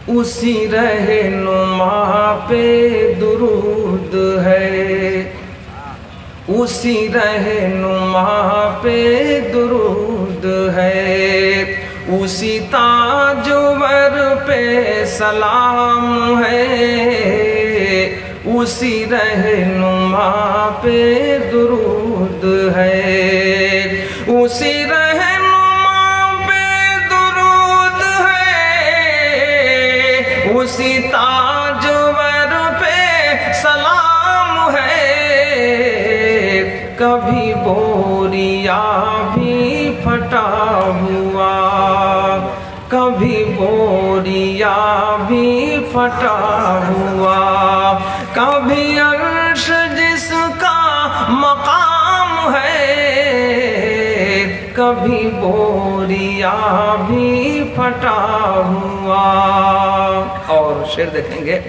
اسی رہنما پہ درود ہے، اسی رہنما پہ درود ہے، اسی تاجور پہ سلام ہے، اسی رہنما پہ درود ہے، اسی رہنما پہ درود ہے، اسی تاجور پہ سلام ہے، کبھی بوریا بھی پھٹا ہوا، کبھی بوریا بھی پھٹا ہوا، کبھی عرش جس کا مقام ہے، کبھی بوریا بھی پھٹا ہوا۔ اور شعر دیکھیں گے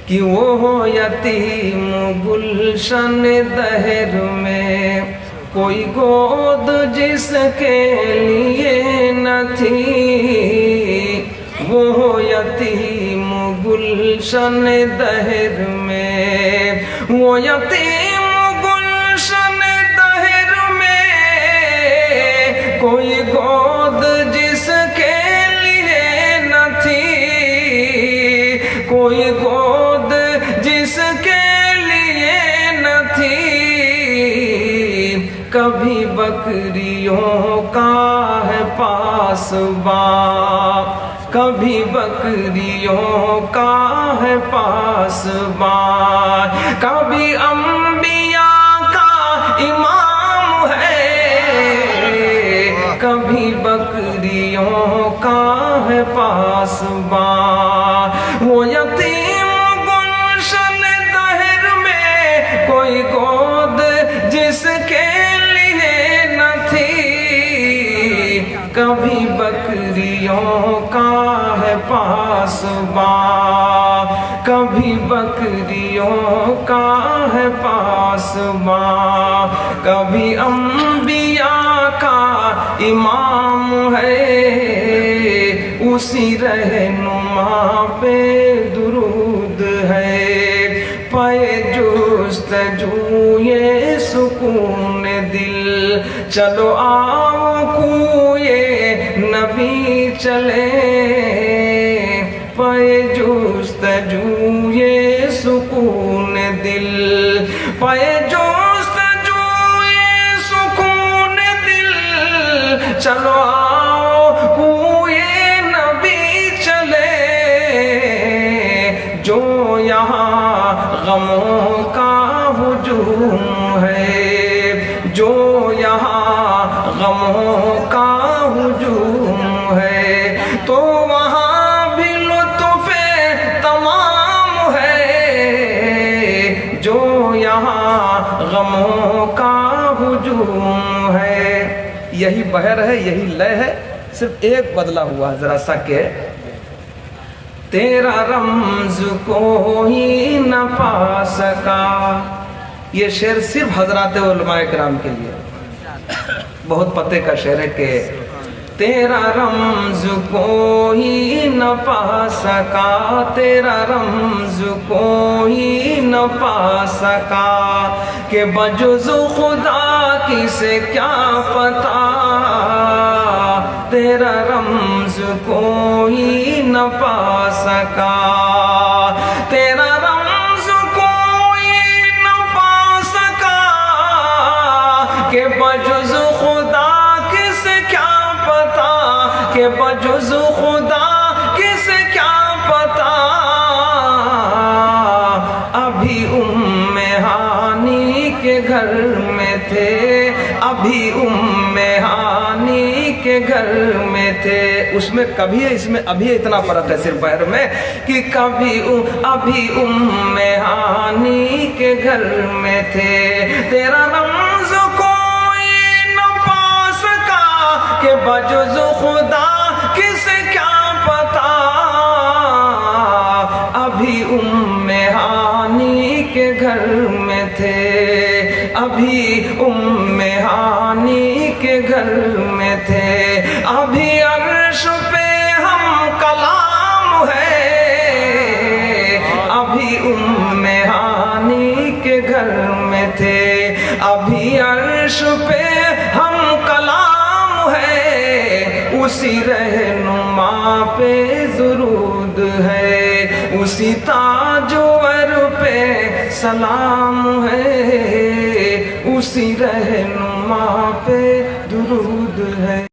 کہ وہ یتیم گلشن دہر میں کوئی گود جس کے لیے نہ تھی، وہ یتیم گلشن دہر میں، وہ یتیم گلشن دہر میں کوئی گود جس کے لیے نہ تھی، کوئی گود جس کے لیے نہ تھی، کبھی بکریوں کا ہے پاسباں، کبھی بکریوں کا ہے پاسباں، کبھی انبیاء کا امام ہے، کبھی بکریوں کا ہے پاسباں، وہ یتیم گلشن دہر میں کوئی گود جس کے لیے نہ تھی، کبھی بکریوں کا ہے پاسباں، کبھی بکریوں کا ہے پاسباں، کبھی انبیاء کا امام ہے، اسی رہنما پہ درود ہے، پائے جستجوئے سکون دل، چلو آؤ کوئے نبی چلے، پائے جستجوئے سکون دل، پائے جستجوئے سکون دل، چلو آؤ کوئے نبی چلے، جو یہاں غموں کا ہجوم ہے، جو یہاں غموں کا ہجوم ہے، تو وہاں بھی لطف تمام ہے، جو یہاں غموں کا ہجوم ہے۔ یہی بہر ہے، یہی لے ہے، صرف ایک بدلا ہوا ہے ذرا سا کہ تیرا رمز کوئی نہ پا سکا۔ یہ شعر صرف حضرات علماء کرام کے لیے، بہت پتے کا شعر ہے کہ تیرا رمز کوئی نہ پا سکا، تیرا رمز کوئی نہ پا سکا، کہ بجز خدا کسے کیا پتا، تیرا رمز کوئی نہ پا سکا، تیرا رمز کوئی نہ پا سکا، کہ بجز خدا کسے کیا پتا، کہ بجز خدا کسے کیا پتا، ابھی ہانی کے گھر میں تھے، ابھی ہانی کے گھر میں تھے، اس میں کبھی ہے، اس میں ابھی ہے، اتنا فرق ہے صرف بہر میں کہ کبھی ابھی ہانی کے گھر میں تھے، تیرا رمز کوئی نہ پا سکا، کہ بجز خدا کسے کیا پتا، ابھی ہانی کے گھر میں تھے، ابھی ہانی کے گھر میں تھے، ابھی عرش پہ ہم کلام ہے، میں تھے. ابھی عرش پہ ہم کلام ہے, اسی رہنما پہ درود ہے, اسی تاجور پہ سلام ہے, اسی رہنما پہ درود ہے.